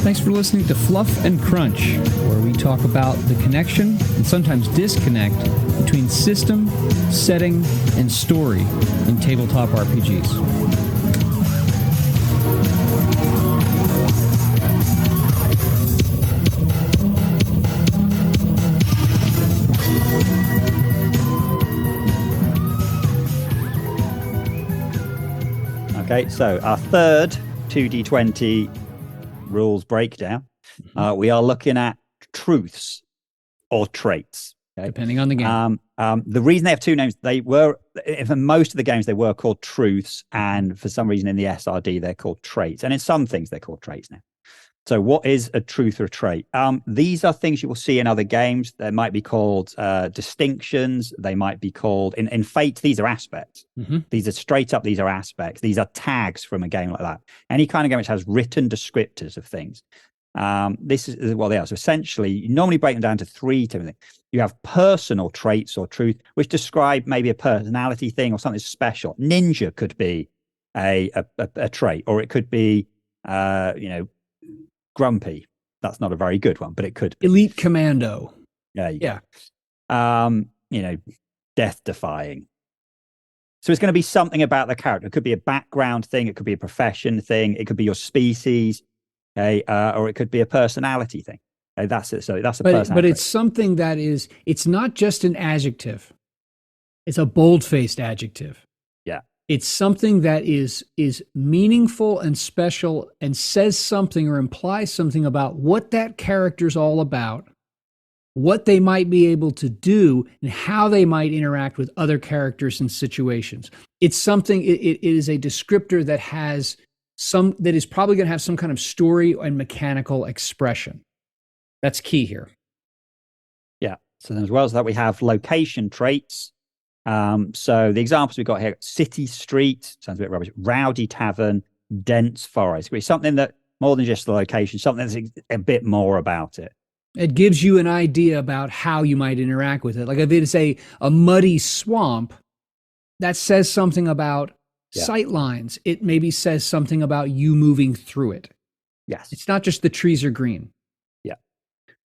Thanks for listening to Fluff and Crunch, where we talk about the connection and sometimes disconnect between system, setting, and story in tabletop RPGs. Okay, so our third 2D20 rules breakdown, we are looking at truths or traits. Okay? Depending on the game. The reason they have two names, for most of the games, they were called truths, and for some reason in the SRD, they're called traits. And in some things, they're called traits now. So what is a truth or a trait? These are things you will see in other games. They might be called distinctions. They might be called, in Fate, these are aspects. These are straight up, these are aspects. These are tags from a game like that. Any kind of game which has written descriptors of things. This is what they are. So essentially, you normally break them down to three different things. You have personal traits or truth, which describe maybe a personality thing or something special. Ninja could be a trait, or it could be, grumpy. That's not a very good one, but it could be. Elite commando. Yeah. Death defying. So it's going to be something about the character. It could be a background thing. It could be a profession thing. It could be your species. Or it could be a personality thing. That's it. So that's a personality. But it's something that is, it's not just an adjective. It's a bold-faced adjective. Yeah. It's something that is meaningful and special and says something or implies something about what that character's all about, what they might be able to do, and how they might interact with other characters and situations. It's something, it is a descriptor that has that is probably going to have some kind of story and mechanical expression. That's key here. Yeah. So then as well as that, we have location traits. So the examples we've got here: city street, sounds a bit rubbish, rowdy tavern, dense forest. It's something that more than just the location, something that's a bit more about it. It gives you an idea about how you might interact with it. Like if it's a muddy swamp, that says something about sight lines. It maybe says something about you moving through it. Yes. It's not just the trees are green. Yeah.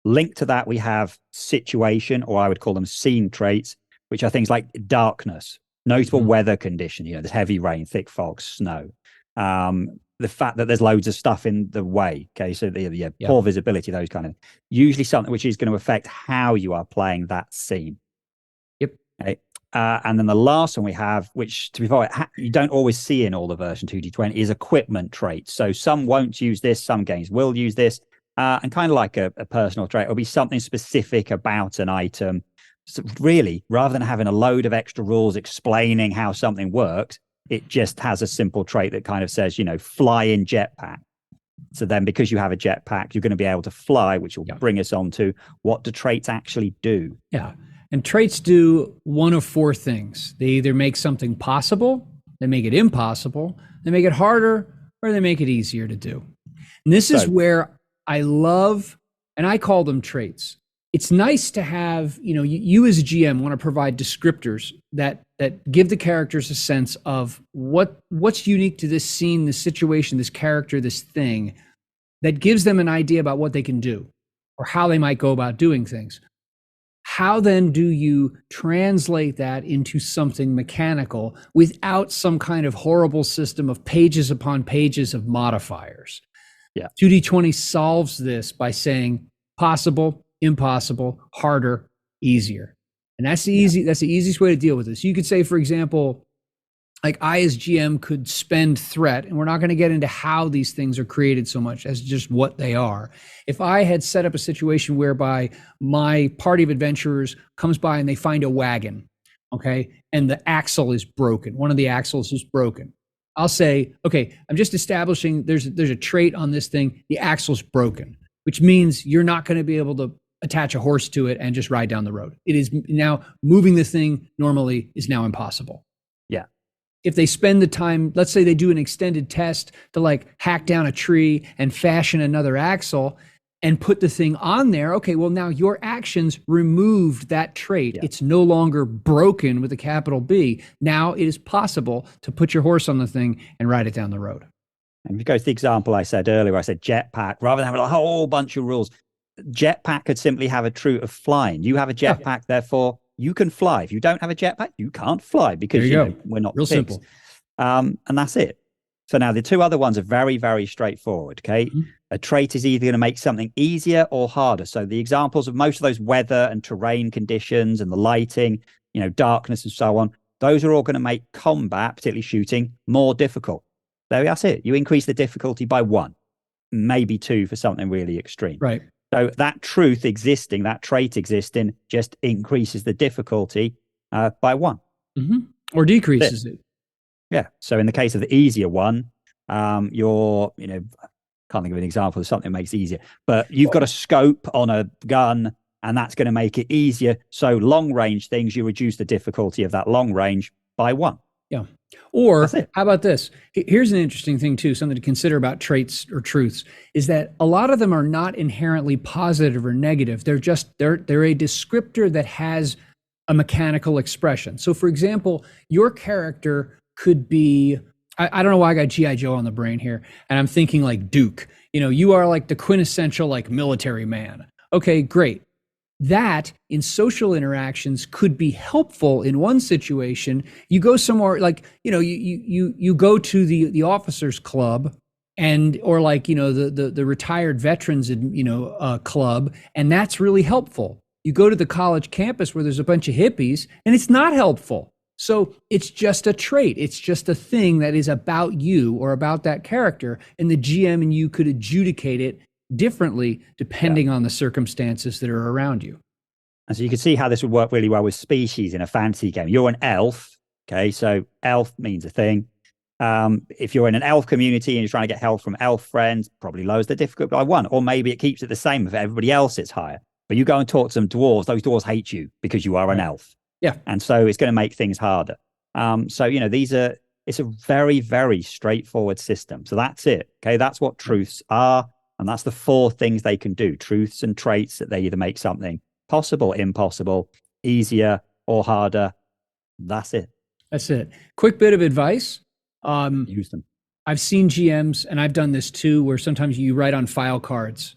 Linked to that, we have situation, or I would call them scene traits, which are things like darkness, notable weather condition, there's heavy rain, thick fog, snow. The fact that there's loads of stuff in the way. Okay. So poor visibility, those kind of, usually something which is going to affect how you are playing that scene. Yep. Okay. And then the last one we have, which to be fair, you don't always see in all the version 2D20, is equipment traits. So some won't use this, some games will use this, and kind of like a personal trait, it'll be something specific about an item. So really, rather than having a load of extra rules explaining how something works, it just has a simple trait that kind of says, fly in jetpack. So then because you have a jetpack, you're going to be able to fly, which will bring us on to what do traits actually do? Yeah. And traits do one of four things. They either make something possible, they make it impossible, they make it harder, or they make it easier to do. And this is where I love, and I call them traits. It's nice to have, you as a GM want to provide descriptors that give the characters a sense of what's unique to this scene, this situation, this character, this thing, that gives them an idea about what they can do or how they might go about doing things. How then do you translate that into something mechanical without some kind of horrible system of pages upon pages of modifiers? Yeah. 2D20 solves this by saying possible, impossible, harder, easier. And that's the easiest way to deal with this. You could say, for example, like I as GM could spend threat, and we're not going to get into how these things are created so much as just what they are. If I had set up a situation whereby my party of adventurers comes by and they find a wagon, okay, and the axle is broken, one of the axles is broken, I'll say, okay, I'm just establishing there's a trait on this thing, the axle's broken, which means you're not going to be able to attach a horse to it and just ride down the road. It is now moving the thing normally is now impossible. Yeah. If they spend the time, let's say they do an extended test to like hack down a tree and fashion another axle and put the thing on there. Okay, well now your actions removed that trait. Yeah. It's no longer broken with a capital B. Now it is possible to put your horse on the thing and ride it down the road. And if you go to the example I said earlier, I said jetpack, rather than having a whole bunch of rules, jetpack could simply have a truth of flying. You have a jetpack, therefore you can fly. If you don't have a jetpack, you can't fly because we're not real pigs. simple. And that's it. So now the two other ones are very, very straightforward. Okay. Mm-hmm. A trait is either going to make something easier or harder. So the examples of most of those weather and terrain conditions and the lighting, darkness and so on, those are all going to make combat, particularly shooting, more difficult. That's it. You increase the difficulty by 1, maybe 2 for something really extreme. Right. So that truth existing, that trait existing, just increases the difficulty by 1. Mm-hmm. Or decreases it. Yeah. So in the case of the easier one, you're, can't think of an example of something that makes it easier, but you've got a scope on a gun and that's going to make it easier. So long range things, you reduce the difficulty of that long range by 1. Yeah. Or how about this? Here's an interesting thing too, something to consider about traits or truths, is that a lot of them are not inherently positive or negative. They're a descriptor that has a mechanical expression. So for example, your character could be, I don't know why I got G.I. Joe on the brain here, and I'm thinking like Duke. You are like the quintessential like military man. Okay, great. That in social interactions could be helpful in one situation. You go somewhere like, you go to the officers club or like, the retired veterans, club, and that's really helpful. You go to the college campus where there's a bunch of hippies and it's not helpful. So it's just a trait. It's just a thing that is about you or about that character, and the GM and you could adjudicate it differently depending on the circumstances that are around you. And so you can see how this would work really well with species in a fantasy game. You're an elf, okay? So elf means a thing. If you're in an elf community and you're trying to get help from elf friends, probably lowers the difficulty by 1, or maybe it keeps it the same if everybody else is higher. But you go and talk to some dwarves, those dwarves hate you because you are an elf. Yeah. And so it's going to make things harder. So, it's a very, very straightforward system. So that's it. Okay. That's what truths are. And that's the 4 things they can do. Truths and traits that they either make something possible, impossible, easier or harder. That's it. That's it. Quick bit of advice. Use them. I've seen GMs, and I've done this too, where sometimes you write on file cards.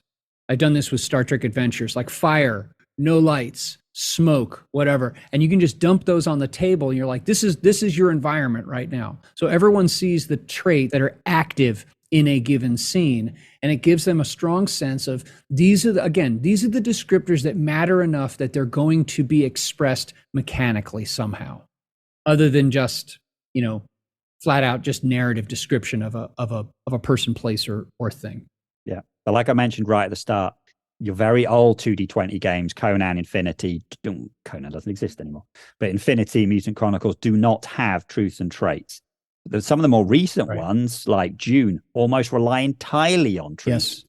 I've done this with Star Trek Adventures, like fire, no lights, smoke, whatever. And you can just dump those on the table and you're like, this is your environment right now. So everyone sees the traits that are active in a given scene, and it gives them a strong sense of these are the descriptors that matter enough that they're going to be expressed mechanically somehow, other than just, flat out just narrative description of a person, place, or thing. Yeah. But like I mentioned right at the start, your very old 2D20 games, Conan, Infinity, Conan doesn't exist anymore, but Infinity, Mutant Chronicles do not have truths and traits. Some of the more recent ones, like Dune, almost rely entirely on truths.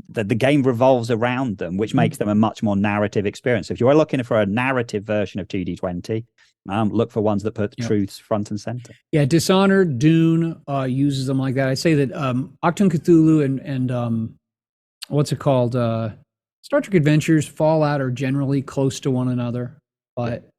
Yes. The game revolves around them, which makes them a much more narrative experience. If you are looking for a narrative version of 2D20, look for ones that put truths front and center. Yeah, Dishonored, Dune uses them like that. I say that Achtung Cthulhu and what's it called? Star Trek Adventures, Fallout are generally close to one another. But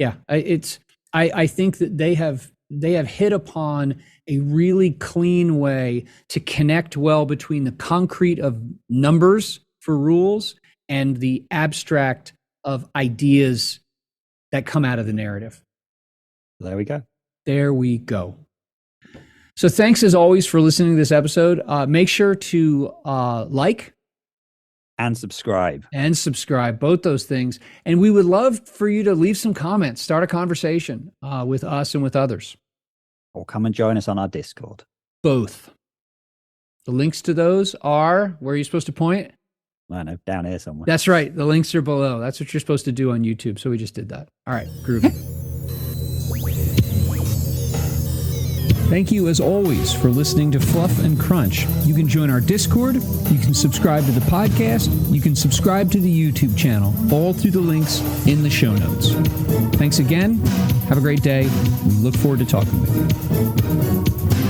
I think that they have hit upon a really clean way to connect well between the concrete of numbers for rules and the abstract of ideas that come out of the narrative. There we go. There we go. So thanks as always for listening to this episode. Make sure to like and subscribe. Both those things. And we would love for you to leave some comments, start a conversation with us and with others. Or come and join us on our Discord. Both. The links to those are, where are you supposed to point? I don't know, down here somewhere. That's right. The links are below. That's what you're supposed to do on YouTube. So we just did that. All right, groovy. Thank you, as always, for listening to Fluff and Crunch. You can join our Discord. You can subscribe to the podcast. You can subscribe to the YouTube channel, all through the links in the show notes. Thanks again. Have a great day. We look forward to talking with you.